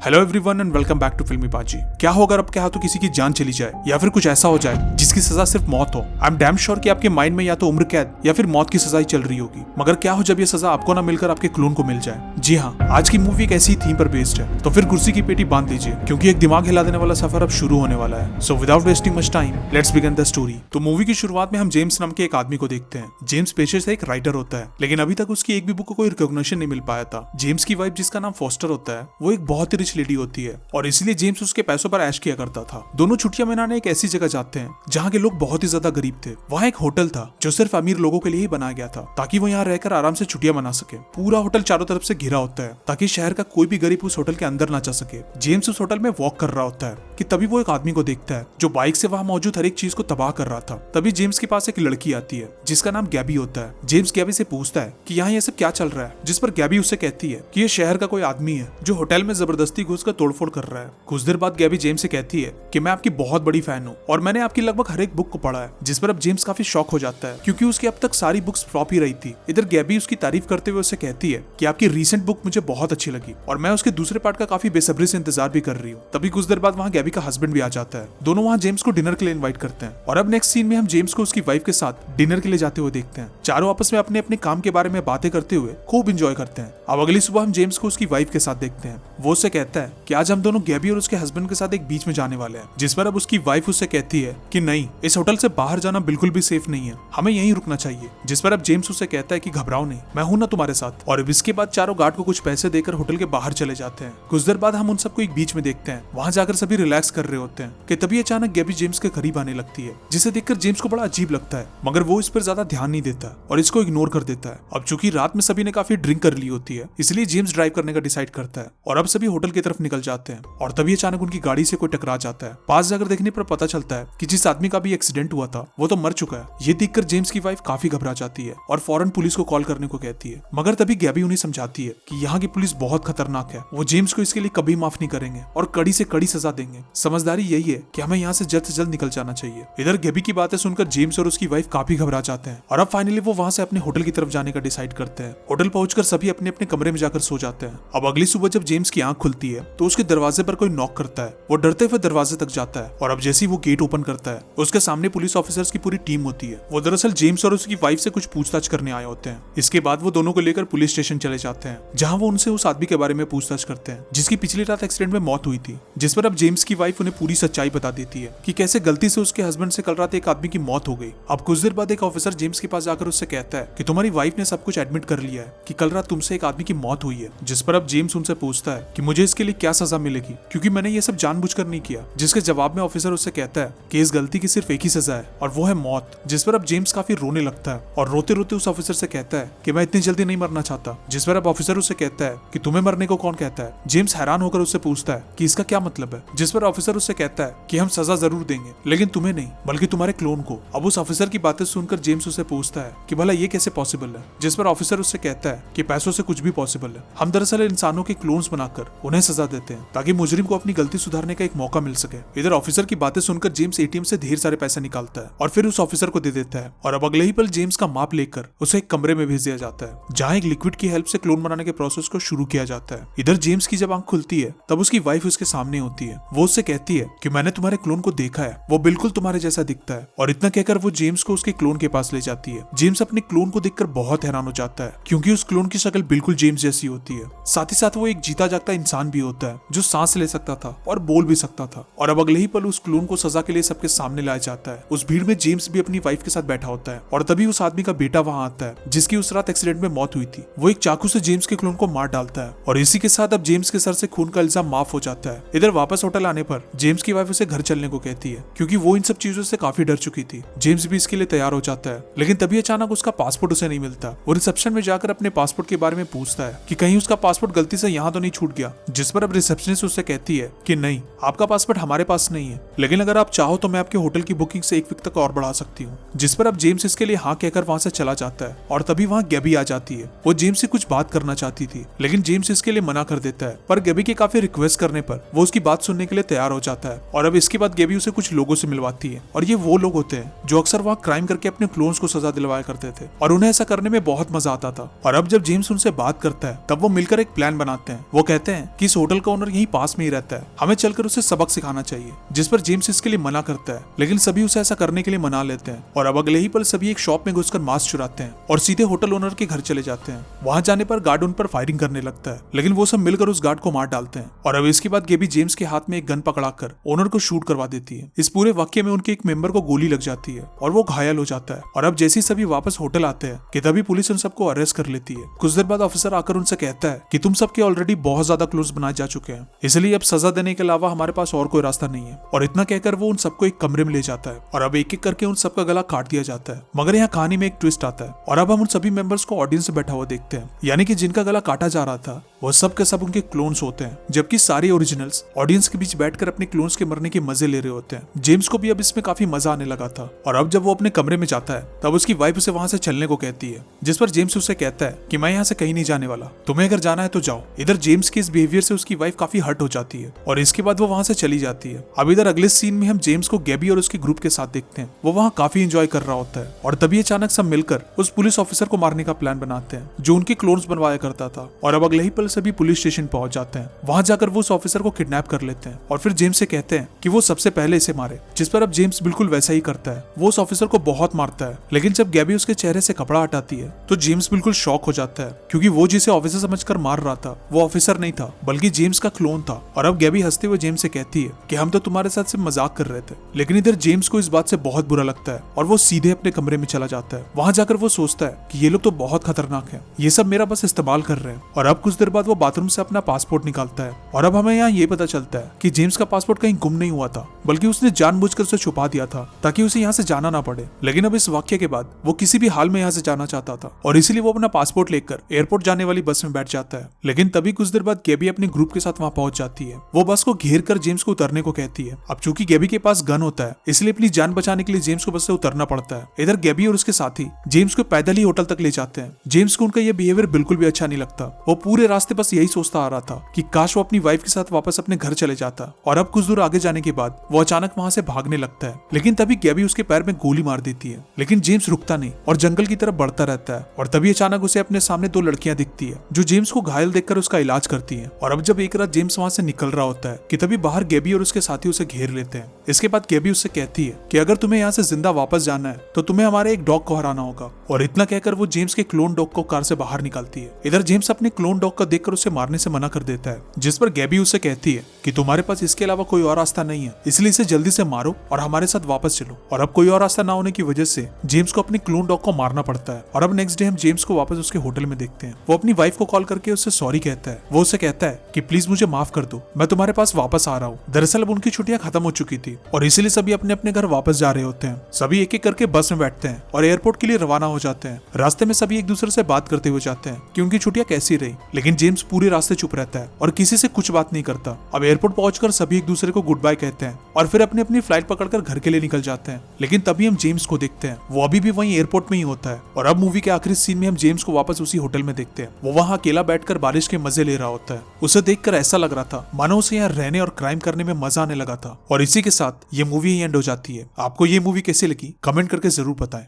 Hello everyone and welcome back to Filmy Paaji. क्या हो अगर आपके हाथों किसी की जान चली जाए या फिर कुछ ऐसा हो जाए जिसकी सजा सिर्फ मौत हो। आई एम डैम श्योर कि आपके माइंड में या तो उम्र कैद या फिर मौत की सजा ही चल रही होगी। मगर क्या हो जब ये सजा आपको ना मिलकर आपके क्लोन को मिल जाए। जी हाँ, आज की मूवी एक ऐसी थीम पर बेस्ड है, तो फिर कुर्सी की पेटी बांध लीजिए क्योंकि एक दिमाग हिला देने वाला सफर अब शुरू होने वाला है। So without wasting much time let's begin the story. तो मूवी की शुरुआत में हम जेम्स नाम के एक आदमी को देखते हैं। जेम्स पेशे से एक राइटर होता है, लेकिन अभी तक उसकी एक भी बुक को कोई रिकॉग्निशन नहीं मिल पाया था। जेम्स की वाइफ जिसका नाम फॉस्टर होता है, वो एक बहुत ही रिच लेडी होती है और इसलिए जेम्स उसके पैसों पर ऐश किया करता था। दोनों छुट्टियां मनाने एक ऐसी जगह जाते हैं जहाँ के लोग बहुत ही ज्यादा गरीब थे। वहाँ एक होटल था जो सिर्फ अमीर लोगों के लिए ही बनाया गया था ताकि वो यहाँ रहकर आराम से छुट्टियां मना सके। पूरा होटल चारों तरफ से घिरा होता है ताकि शहर का कोई भी गरीब उस होटल के अंदर ना जा सके। जेम्स उस होटल में वॉक कर रहा होता है कि तभी वो एक आदमी को देखता है जो बाइक से वहाँ मौजूद हर एक चीज को तबाह कर रहा था। तभी जेम्स के पास एक लड़की आती है जिसका नाम गैबी होता है। जेम्स गैबी से पूछता है कि यहाँ ये सब क्या चल रहा है, जिस पर गैबी उससे कहती है कि ये शहर का कोई आदमी है जो होटल में जबरदस्ती घुसकर तोड़फोड़ कर रहा है। कुछ देर बाद गैबी जेम्स से कहती है कि मैं आपकी बहुत बड़ी फैन हूँ और मैंने आपकी लगभग हर एक बुक को पढ़ा है, जिस पर अब जेम्स काफी शॉक हो जाता है क्योंकि उसकी अब तक सारी बुक्स फ्लॉप ही रही थी। इधर गैबी उसकी तारीफ करते हुए उसे कहती है कि आपकी रीसेंट बुक मुझे बहुत अच्छी लगी और मैं उसके दूसरे पार्ट का काफी बेसब्री से इंतजार भी कर रही हूँ। तभी कुछ देर बाद वहाँ गैबी का हस्बैंड भी आ जाता है। दोनों वहाँ जेम्स को डिनर के लिए इन्वाइट करते हैं और अब नेक्स्ट सीन में हम जेम्स को उसकी वाइफ के साथ डिनर के लिए जाते हुए देखते हैं। चारों आपस में अपने अपने काम के बारे में बातें करते हुए खूब इंजॉय करते हैं। अब अगली सुबह हम जेम्स को उसकी वाइफ के साथ देखते हैं। वो उससे कहता है कि आज हम दोनों गैबी और उसके हस्बैंड के साथ एक बीच में जाने वाले हैं, जिस पर अब उसकी वाइफ उससे कहती है कि नहीं, इस होटल से बाहर जाना बिल्कुल भी सेफ नहीं है, हमें यहीं रुकना चाहिए। जिस पर अब जेम्स उससे कहता है कि घबराओ नहीं, मैं हूं ना तुम्हारे साथ। और अब इसके बाद चारों गार्ड को कुछ पैसे देकर होटल के बाहर चले जाते हैं। कुछ देर बाद हम उन सबको एक बीच में देखते हैं। वहां जाकर सभी रिलैक्स कर रहे होते हैं कि तभी अचानक गैबी जेम्स के करीब आने लगती है, जिसे देखकर जेम्स को बड़ा अजीब लगता है, मगर वो इस पर ज्यादा ध्यान नहीं देता और इसको इग्नोर कर देता है। अब चूंकि रात में सभी ने काफी ड्रिंक कर ली होती है, इसलिए जेम्स ड्राइव करने का डिसाइड करता है और अब सभी होटल की तरफ निकल जाते हैं। और तभी अचानक उनकी गाड़ी से कोई टकरा जाता है। पास जाकर देखने पर पता चलता है कि जिस आदमी का भी एक्सीडेंट हुआ था वो तो मर चुका है। ये देखकर जेम्स की वाइफ काफी घबरा जाती है और फौरन पुलिस को कॉल करने को कहती है, मगर तभी गैबी उन्हें समझाती है कि यहाँ की पुलिस बहुत खतरनाक है, वो जेम्स को इसके लिए कभी माफ नहीं करेंगे और कड़ी से कड़ी सजा देंगे। समझदारी यही है कि हमें यहाँ से जल्द निकल जाना चाहिए। इधर गैबी की बातें सुनकर जेम्स और उसकी वाइफ काफी घबरा जाते हैं और अब फाइनली वो वहाँ से अपने होटल की तरफ जाने का डिसाइड करते हैं। होटल पहुंचकर सभी अपने अपने कमरे में जाकर सो जाते हैं। अब अगली सुबह जब जेम्स की आंख खुलती है तो उसके दरवाजे पर कोई नॉक करता है। वो डरते हुए दरवाजे तक जाता है और अब जैसे ही वो गेट ओपन करता है उसके सामने पुलिस ऑफिसर्स की पूरी टीम होती है। वो दरअसल जेम्स और उसकी वाइफ से कुछ पूछताछ करने आए होते हैं। इसके बाद वो दोनों को लेकर पुलिस स्टेशन चले जाते हैं, जहां वो उनसे उस आदमी के बारे में पूछताछ करते हैं जिसकी पिछली रात एक्सीडेंट में मौत हुई थी। जिस पर अब जेम्स की वाइफ उन्हें पूरी सच्चाई बता देती है कि कैसे गलती से उसके हस्बैंड से कल रात एक आदमी की मौत हो गई। अब कुछ देर बाद एक ऑफिसर जेम्स के पास जाकर उससे कहता है कि तुम्हारी वाइफ ने सब कुछ एडमिट कर लिया है कि कल रात तुमसे एक आदमी की मौत हुई है। जिस पर अब जेम्स उनसे पूछता है कि मुझे इसके लिए क्या सजा मिलेगी क्योंकि मैंने ये सब जानबूझकर नहीं किया। जिसके जवाब में ऑफिसर उससे कहता है कि इस गलती की सिर्फ एक ही सजा है और वो है मौत। जिस पर अब जेम्स काफी रोने लगता है और रोते रोते उस ऑफिसर से कहता है कि मैं इतनी जल्दी नहीं मरना चाहता। जिस पर अब ऑफिसर उससे कहता है कि तुम्हें मरने को कौन कहता है। जेम्स हैरान होकर उससे पूछता है कि इसका क्या मतलब है। जिस पर ऑफिसर उससे कहता है कि हम सजा जरूर देंगे लेकिन तुम्हें नहीं बल्कि तुम्हारे क्लोन को। अब उस ऑफिसर की बातें सुनकर जेम्स उससे पूछता है कि भला ये कैसे पॉसिबल है। जिस पर ऑफिसर उससे कहता है कि पैसों से कुछ भी पॉसिबल है, हम दरअसल इंसानों के क्लोन्स बनाकर उन्हें सजा देते हैं ताकि मुजरिम को अपनी गलती सुधारने का एक मौका मिल सके। इधर ऑफिसर की बातें सुनकर जेम्स एटीएम से ढेर सारे पैसे निकालता है और फिर उस ऑफिसर को दे देता है और अब अगले ही पल जेम्स का माप लेकर उसे एक कमरे में भेज दिया जाता है जहाँ एक लिक्विड की हेल्प से क्लोन बनाने के प्रोसेस को शुरू किया जाता है। इधर जेम्स की जब आंख खुलती है तब उसकी वाइफ उसके सामने होती है। वो उससे कहती है कि मैंने तुम्हारे क्लोन को देखा है, वो बिल्कुल तुम्हारे जैसा दिखता है। और इतना कहकर वो जेम्स को उसके क्लोन के पास ले जाती है। जेम्स अपने क्लोन को देखकर बहुत हैरान हो जाता है क्योंकि उस क्लोन की शक्ल बिल्कुल जेम्स जैसी होती है। साथ ही साथ वो एक जीता जागता इंसान भी होता है जो सांस ले सकता था और बोल भी सकता था। और अब अगले ही पल उस क्लोन को सजा के लिए सबके सामने लाया जाता है। उस भीड़ में जेम्स भी अपनी वाइफ के साथ बैठा होता है और तभी उस आदमी का बेटा वहां आता है जिसकी उस रात एक्सीडेंट में मौत हुई थी। वो एक चाकू से जेम्स के क्लोन को मार डालता है और इसी के साथ अब जेम्स के सर से खून का इल्जाम माफ हो जाता है। इधर वापस होटल आने पर जेम्स की वाइफ उसे घर चलने को कहती है क्योंकि वो इन सब चीजों से काफी डर चुकी थी। जेम्स भी इसके लिए तैयार हो जाता है लेकिन तभी अचानक उसका पासपोर्ट उसे नहीं मिलता। वो रिसेप्शन में जाकर अपने पासपोर्ट के बारे में पूछता है कि कहीं उसका पासपोर्ट गलती से यहाँ तो नहीं छूट गया। जिस पर अब रिसेप्शनिस्ट उससे कहती है कि नहीं, आपका पासपोर्ट हमारे पास नहीं है, लेकिन अगर आप चाहो तो मैं आपके होटल की बुकिंग से 1 वीक तक और बढ़ा सकती हूँ। जिस पर अब जेम्स इसके लिए हाँ कहकर वहां से चला जाता है और तभी वहाँ गैबी आ जाती है। वो जेम्स से कुछ बात करना चाहती थी लेकिन जेम्स इसके लिए मना कर देता है, पर गैबी के काफी रिक्वेस्ट करने पर वो उसकी बात सुनने के लिए तैयार हो जाता है। और अब इसके बाद गैबी उसे कुछ लोगों से मिलवाती है और ये वो लोग होते हैं जो अक्सर वहाँ क्राइम करके अपने क्लोन्स को सजा दिलवाया करते थे और उन्हें ऐसा करने में बहुत मजा आता था। और अब जब जेम्स उनसे बात करता है तब वो मिलकर एक प्लान बनाते हैं। वो कहते हैं कि इस होटल का ओनर यहीं पास में ही रहता है, हमें चलकर उसे सबक सिखाना चाहिए। जिस पर जेम्स इसके लिए मना करता है, लेकिन सभी उसे ऐसा करने के लिए मना लेते हैं और अब अगले ही पल सभी एक शॉप में घुसकर मास्क चुराते हैं और सीधे होटल ओनर के घर चले जाते हैं। वहां जाने पर गार्ड उन पर फायरिंग करने लगता है, लेकिन वो सब मिलकर उस गार्ड को मार डालते हैं और अब इसके बाद गेबी जेम्स के हाथ में एक गन पकड़ाकर ओनर को शूट करवा देती है। इस पूरे वाक्य में उनके एक मेंबर को गोली लग जाती है और वो घायल हो जाता है। और अब जैसे ही सभी वापस होटल आते हैं कि तभी पुलिस उन सबको अरेस्ट कर लेती है। कुछ देर बाद ऑफिसर आकर उनसे कहता है कि तुम सबके ऑलरेडी बहुत ज्यादा क्लोज बनाए जा चुके हैं, इसलिए अब सजा देने के अलावा हमारे पास और कोई रास्ता नहीं है। और इतना कहकर वो उन सबको एक कमरे में ले जाता है और अब एक एक करके उन सबका गला काट दिया जाता है। मगर यहाँ कहानी में एक ट्विस्ट आता है और अब हम उन सभी मेंबर्स को ऑडियंस में बैठा हुआ देखते हैं, यानी कि जिनका गला काटा जा रहा था वो सब के सब उनके क्लोन्स होते हैं, जबकि सारे ओरिजिनल्स ऑडियंस के बीच बैठकर अपने क्लोन्स के मरने के मजे ले रहे होते हैं। जेम्स को भी अब इसमें काफी मजा आने लगा था और अब जब वो अपने कमरे में जाता है तब उसकी वाइफ उसे वहां से चलने को कहती है, जिस पर जेम्स उसे कहता है कि मैं यहाँ से कहीं नहीं जाने वाला, तुम्हें अगर जाना है तो जाओ। इधर जेम्स के इस बिहेवियर से उसकी वाइफ काफी हर्ट हो जाती है और इसके बाद वो वहां से चली जाती है। अब इधर अगले सीन में हम जेम्स को गैबी और उसके ग्रुप के साथ देखते हैं, वो वहाँ काफी एंजॉय कर रहा होता है और तभी अचानक सब मिलकर उस पुलिस ऑफिसर को मारने का प्लान बनाते हैं जो उनके क्लोन्स बनवाया करता था। और अब अगले ही पल सभी पुलिस स्टेशन पहुंच जाते हैं। वहां जाकर वो उस ऑफिसर को किडनैप कर लेते हैं और फिर जेम्स से कहते हैं कि वो सबसे पहले इसे मारे, जिस पर अब जेम्स बिल्कुल वैसा ही करता है। वो उस ऑफिसर को बहुत मारता है, लेकिन जब गैबी उसके चेहरे से कपड़ा हटाती है तो जेम्स बिल्कुल शॉक हो जाता है, क्योंकि वो जिसे ऑफिसर समझकर मार रहा था वो ऑफिसर नहीं था बल्कि जेम्स का क्लोन था। और अब गैबी हंसते हुए जेम्स से कहती है कि हम तो तुम्हारे साथ सिर्फ मजाक कर रहे थे। लेकिन इधर जेम्स को इस बात से बहुत बुरा लगता है और वो सीधे अपने कमरे में चला जाता है। वहां जाकर वो सोचता है कि ये लोग तो बहुत खतरनाक हैं, ये सब मेरा बस इस्तेमाल कर रहे हैं। और अब कुछ देर बाद वो बाथरूम से अपना पासपोर्ट निकालता है और अब हमें यहाँ ये पता चलता है कि जेम्स का पासपोर्ट कहीं गुम नहीं हुआ था, बल्कि उसने जानबूझकर उसे छुपा दिया था ताकि उसे यहाँ से जाना ना पड़े। लेकिन अब इस वाक्य के बाद वो किसी भी हाल में यहाँ से जाना चाहता था और इसीलिए वो अपना पासपोर्ट लेकर एयरपोर्ट जाने वाली बस में बैठ जाता है। लेकिन तभी कुछ देर बाद गैबी अपने ग्रुप के साथ वहाँ पहुंच जाती है। वो बस को घेर कर जेम्स को उतरने को कहती है। अब चूंकि गैबी के पास गन होता है, इसलिए अपनी जान बचाने के लिए जेम्स को बस से उतरना पड़ता है। इधर गैबी और उसके साथी जेम्स को पैदल ही होटल तक ले जाते हैं। जेम्स को उनका ये बिहेवियर बिल्कुल भी अच्छा नहीं लगता। वो पूरे रास्ते बस यही सोचता आ रहा था कि काश वो अपनी वाइफ के साथ वापस अपने घर चले जाता। और अब कुछ दूर आगे जाने के बाद वो अचानक वहां से भागने लगता है, लेकिन तभी गैबी उसके पैर में गोली मार देती है। लेकिन जेम्स रुकता नहीं और जंगल की तरफ बढ़ता रहता है। और तभी अचानक उसे अपने सामने दो लड़कियां दिखती है जो जेम्स को घायल देखकर उसका इलाज करती है। और अब जब एक रात जेम्स वहां से निकल रहा होता है कि तभी बाहर गैबी और उसके साथी उसे घेर लेते हैं। इसके बाद गैबी उससे कहती है कि अगर तुम्हें यहाँ से जिंदा वापस जाना है तो तुम्हें हमारे एक डॉग को हराना होगा। और इतना कहकर वो जेम्स के क्लोन डॉग को कार से बाहर निकालती है। इधर जेम्स अपने क्लोन डॉग को देखकर उसे मारने से मना कर देता है, जिस पर गैबी उसे कहती है कि तुम्हारे पास इसके अलावा कोई और रास्ता नहीं है, इसलिए इसे जल्दी से मारो और हमारे साथ वापस चलो। और अब कोई और रास्ता ना होने की वजह से जेम्स को अपने क्लोन डॉग को मारना पड़ता है। और अब नेक्स्ट डे हम जेम्स को वापस उसके होटल में देखते हैं। वो अपनी वाइफ को कॉल करके उससे सॉरी कहता है। वो उसे कहता है कि प्लीज मुझे माफ कर दो, मैं तुम्हारे पास वापस आ रहा हूँ। दरअसल अब उनकी छुट्टियां खत्म हो चुकी थी और इसीलिए सभी अपने अपने घर वापस जा रहे होते हैं। सभी एक एक करके बस में बैठते हैं और एयरपोर्ट के लिए रवाना हो जाते हैं। रास्ते में सभी एक दूसरे से बात करते हुए जाते हैं कि उनकी छुट्टियां कैसी रही, लेकिन जेम्स पूरे रास्ते चुप रहता है और किसी से कुछ बात नहीं करता। अब एयरपोर्ट पहुंचकर सभी एक दूसरे को गुड बाय कहते हैं और फिर अपनी अपनी फ्लाइट पकड़कर घर के लिए निकल जाते हैं। लेकिन तभी हम जेम्स को देखते हैं, वो अभी भी वहीं एयरपोर्ट में ही होता है। और अब मूवी के आखिरी सीन में हम जेम्स को वापस उसी होटल में देखते हैं। वो वहाँ अकेला बैठकर बारिश के मजे ले रहा होता है। उसे देखकर ऐसा लग रहा था मानो उसे यहाँ रहने और क्राइम करने में मजा आने लगा था। और इसी के साथ ये मूवी एंड हो जाती है। आपको ये मूवी कैसी लगी कमेंट करके जरूर बताएं।